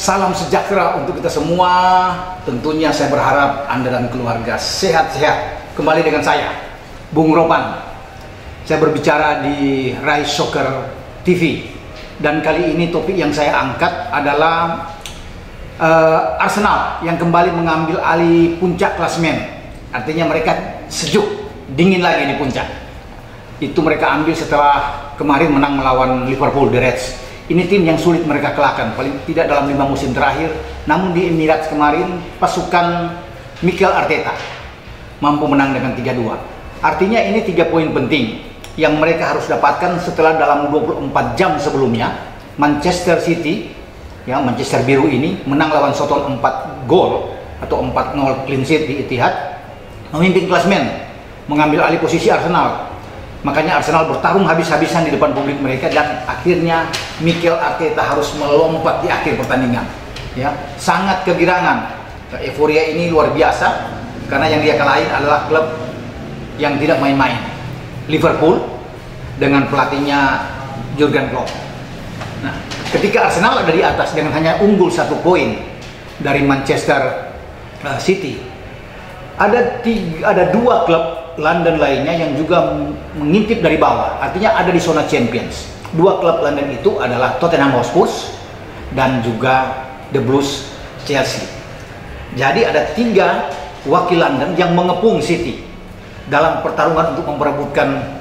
Salam sejahtera untuk kita semua. Tentunya saya berharap Anda dan keluarga sehat-sehat. Kembali dengan saya, Bung Ropan. Saya berbicara di Rise Soccer TV. Dan kali ini topik yang saya angkat adalah Arsenal yang kembali mengambil alih puncak klasemen. Artinya mereka sejuk, dingin lagi di puncak. Itu mereka ambil setelah kemarin menang melawan Liverpool, The Reds. Ini tim yang sulit mereka kalahkan, paling tidak dalam 5 musim terakhir. Namun di Emirates kemarin, pasukan Mikel Arteta mampu menang dengan 3-2. Artinya ini 3 poin penting yang mereka harus dapatkan setelah dalam 24 jam sebelumnya Manchester City, ya Manchester Biru ini menang lawan Soton 4 gol atau 4-0 clean sheet di Etihad, memimpin klasemen, mengambil alih posisi Arsenal. Makanya Arsenal bertarung habis-habisan di depan publik mereka dan akhirnya Mikel Arteta harus melompat di akhir pertandingan. Ya, sangat kegirangan. Euforia ini luar biasa karena yang dia kalahin adalah klub yang tidak main-main. Liverpool dengan pelatihnya Jurgen Klopp. Nah, ketika Arsenal ada di atas dengan hanya unggul 1 poin dari Manchester City, ada 2 klub London lainnya yang juga mengintip dari bawah, artinya ada di zona Champions. 2 klub London itu adalah Tottenham Hotspur dan juga The Blues Chelsea. Jadi ada 3 wakil London yang mengepung City dalam pertarungan untuk memperebutkan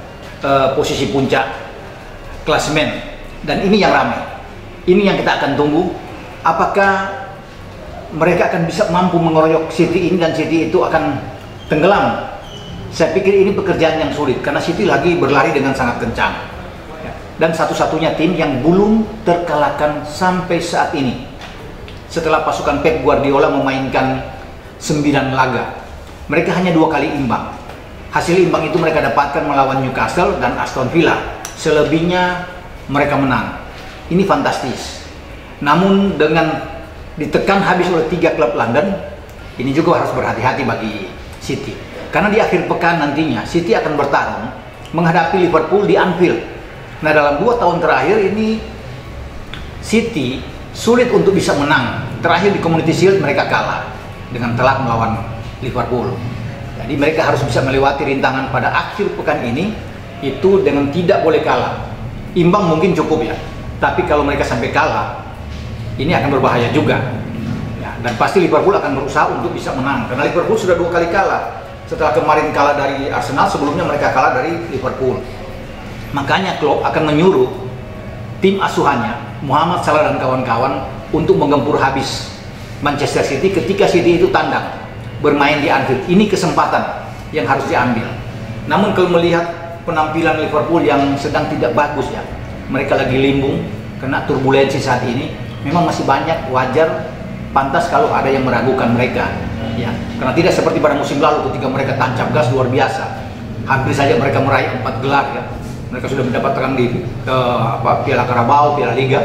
posisi puncak klasemen. Dan ini yang ramai. Ini yang kita akan tunggu. Apakah mereka akan bisa mampu mengeroyok City ini dan City itu akan tenggelam? Saya pikir ini pekerjaan yang sulit karena City lagi berlari dengan sangat kencang. Dan satu-satunya tim yang belum terkalahkan sampai saat ini. Setelah pasukan Pep Guardiola memainkan 9 laga, mereka hanya 2 kali imbang. Hasil imbang itu mereka dapatkan melawan Newcastle dan Aston Villa. Selebihnya mereka menang. Ini fantastis. Namun dengan ditekan habis oleh 3 klub London, ini juga harus berhati-hati bagi City. Karena di akhir pekan nantinya City akan bertarung menghadapi Liverpool di Anfield. Nah, dalam 2 tahun terakhir ini City sulit untuk bisa menang. Terakhir di Community Shield mereka kalah dengan telak melawan Liverpool. Jadi mereka harus bisa melewati rintangan pada akhir pekan ini itu dengan tidak boleh kalah. Imbang mungkin cukup ya, tapi kalau mereka sampai kalah ini akan berbahaya juga. Ya, dan pasti Liverpool akan berusaha untuk bisa menang karena Liverpool sudah 2 kali kalah. Setelah kemarin kalah dari Arsenal, sebelumnya mereka kalah dari Liverpool. Makanya Klopp akan menyuruh tim asuhannya, Mohamed Salah dan kawan-kawan, untuk menggempur habis Manchester City ketika City itu tandang bermain di Anfield. Ini kesempatan yang harus diambil. Namun kalau melihat penampilan Liverpool yang sedang tidak bagus ya, mereka lagi limbung, kena turbulensi saat ini, memang masih banyak, wajar, pantas kalau ada yang meragukan mereka. Ya, karena tidak seperti pada musim lalu ketika mereka tancap gas luar biasa. Hampir saja mereka meraih 4 gelar ya. Mereka sudah mendapatkan di Piala Carabao, Piala Liga,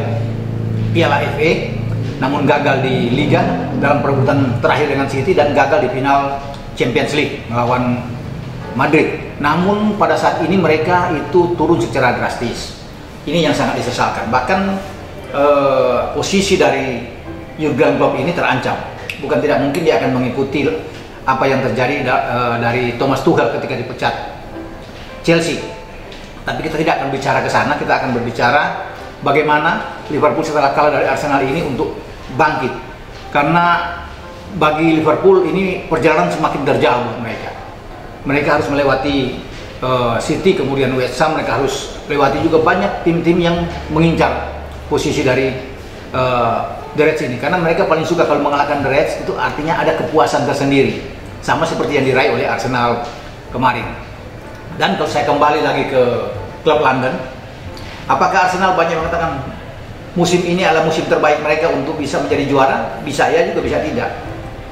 Piala FA, namun gagal di Liga dalam perebutan terakhir dengan City dan gagal di final Champions League melawan Madrid. Namun pada saat ini mereka itu turun secara drastis. Ini yang sangat disesalkan. Bahkan posisi dari Jurgen Klopp ini terancam. Bukan tidak mungkin dia akan mengikuti apa yang terjadi dari Thomas Tuchel ketika dipecat Chelsea. Tapi kita tidak akan bicara ke sana, kita akan berbicara bagaimana Liverpool setelah kalah dari Arsenal ini untuk bangkit. Karena bagi Liverpool ini perjalanan semakin terjal buat mereka. Mereka harus melewati City, kemudian West Ham, mereka harus lewati juga banyak tim-tim yang mengincar posisi dari The Reds ini, karena mereka paling suka kalau mengalahkan The Reds itu artinya ada kepuasan tersendiri, sama seperti yang diraih oleh Arsenal kemarin. Dan kalau saya kembali lagi ke klub London, apakah Arsenal banyak mengatakan musim ini adalah musim terbaik mereka untuk bisa menjadi juara? Bisa ya, juga bisa tidak.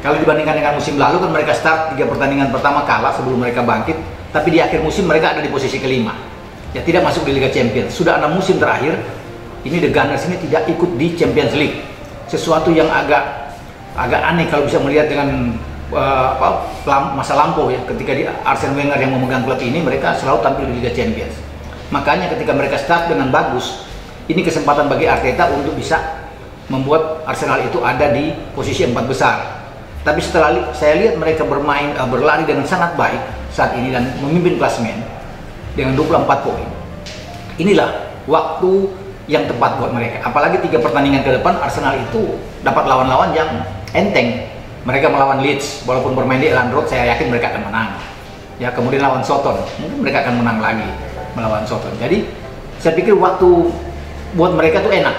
Kalau dibandingkan dengan musim lalu kan mereka start 3 pertandingan pertama kalah sebelum mereka bangkit, tapi di akhir musim mereka ada di posisi kelima, ya tidak masuk di Liga Champions. Sudah 6 musim terakhir ini The Gunners ini tidak ikut di Champions League. Sesuatu yang agak aneh kalau bisa melihat dengan masa lampau ya, ketika di Arsene Wenger yang memegang klub ini mereka selalu tampil di Liga Champions. Makanya ketika mereka start dengan bagus, ini kesempatan bagi Arteta untuk bisa membuat Arsenal itu ada di posisi 4 besar. Tapi setelah saya lihat mereka berlari dengan sangat baik saat ini dan memimpin klasemen dengan 24 poin. Inilah waktu yang tepat buat mereka. Apalagi 3 pertandingan ke depan Arsenal itu dapat lawan-lawan yang enteng. Mereka melawan Leeds, walaupun bermain di Elland Road, saya yakin mereka akan menang. Ya, kemudian lawan Soton, mungkin mereka akan menang lagi melawan Soton. Jadi saya pikir waktu buat mereka tuh enak.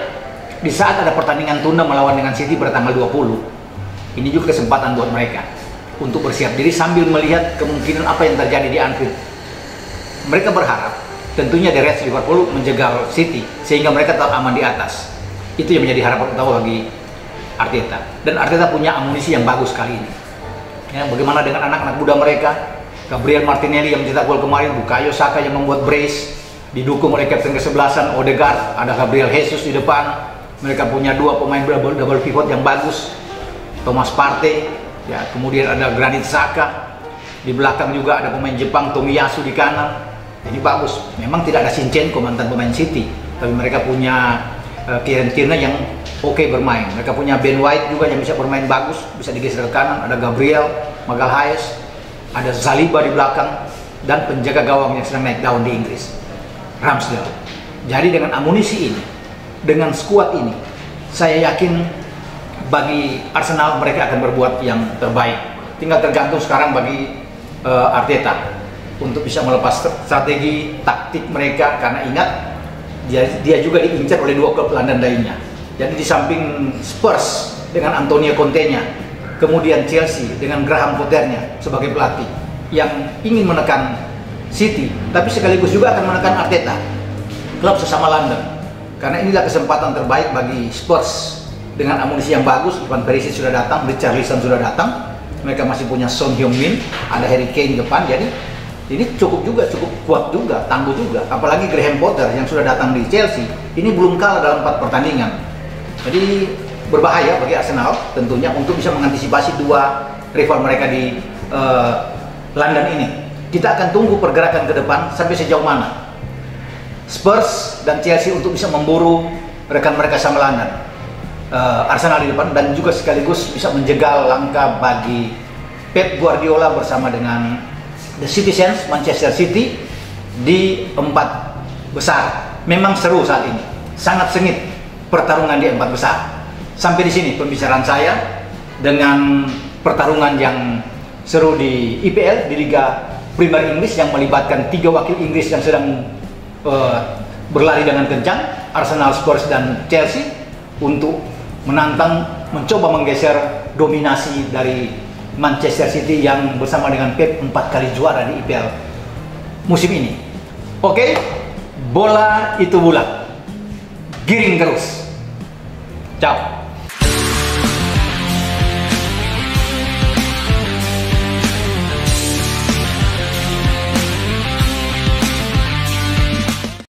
Di saat ada pertandingan tunda melawan dengan City pada tanggal 20. Ini juga kesempatan buat mereka untuk bersiap diri sambil melihat kemungkinan apa yang terjadi di Anfield. Mereka berharap tentunya The Reds Liverpool menjegal City sehingga mereka tetap aman di atas. Itu yang menjadi harapan utama bagi Arteta. Dan Arteta punya amunisi yang bagus kali ini. Ya, bagaimana dengan anak-anak muda mereka? Gabriel Martinelli yang mencetak gol kemarin, Bukayo Saka yang membuat brace, didukung oleh kapten ke-11 Odegaard, ada Gabriel Jesus di depan. Mereka punya 2 pemain double pivot yang bagus. Thomas Partey, ya, kemudian ada Granit Xhaka, di belakang juga ada pemain Jepang Tomiyasu di kanan. Ini bagus. Memang tidak ada Zinchenko mantan pemain City, tapi mereka punya Kieran Tierney yang oke bermain. Mereka punya Ben White juga yang bisa bermain bagus, bisa digeser ke kanan. Ada Gabriel Magalhaes, ada Saliba di belakang, dan penjaga gawang yang sedang naik daun di Inggris, Ramsdale. Jadi dengan amunisi ini, dengan skuad ini, saya yakin bagi Arsenal mereka akan berbuat yang terbaik. Tinggal tergantung sekarang bagi Arteta untuk bisa melepas strategi taktik mereka, karena ingat dia juga diincar oleh 2 klub London lainnya. Jadi di samping Spurs dengan Antonio Conte-nya, kemudian Chelsea dengan Graham Potternya sebagai pelatih yang ingin menekan City, tapi sekaligus juga akan menekan Arteta, klub sesama London. Karena inilah kesempatan terbaik bagi Spurs. Dengan amunisi yang bagus, Ivan Perisic sudah datang, Richarlison sudah datang, mereka masih punya Son Heung-min, ada Harry Kane depan, jadi ini cukup kuat juga, tangguh juga. Apalagi Graham Potter yang sudah datang di Chelsea, ini belum kalah dalam 4 pertandingan. Jadi berbahaya bagi Arsenal tentunya untuk bisa mengantisipasi 2 rival mereka di London ini. Kita akan tunggu pergerakan ke depan sampai sejauh mana Spurs dan Chelsea untuk bisa memburu rekan mereka sama London. Arsenal di depan, dan juga sekaligus bisa menjegal langkah bagi Pep Guardiola bersama dengan The Citizens Manchester City di 4 besar. Memang seru saat ini, sangat sengit pertarungan di 4 besar. Sampai di sini pembicaraan saya dengan pertarungan yang seru di IPL, di Liga Premier Inggris, yang melibatkan 3 wakil Inggris yang sedang berlari dengan kencang, Arsenal, Spurs, dan Chelsea, untuk mencoba menggeser dominasi dari Manchester City yang bersama dengan Pep 4 kali juara di IPL musim ini. Oke, bola itu bulat, giring terus. Ciao.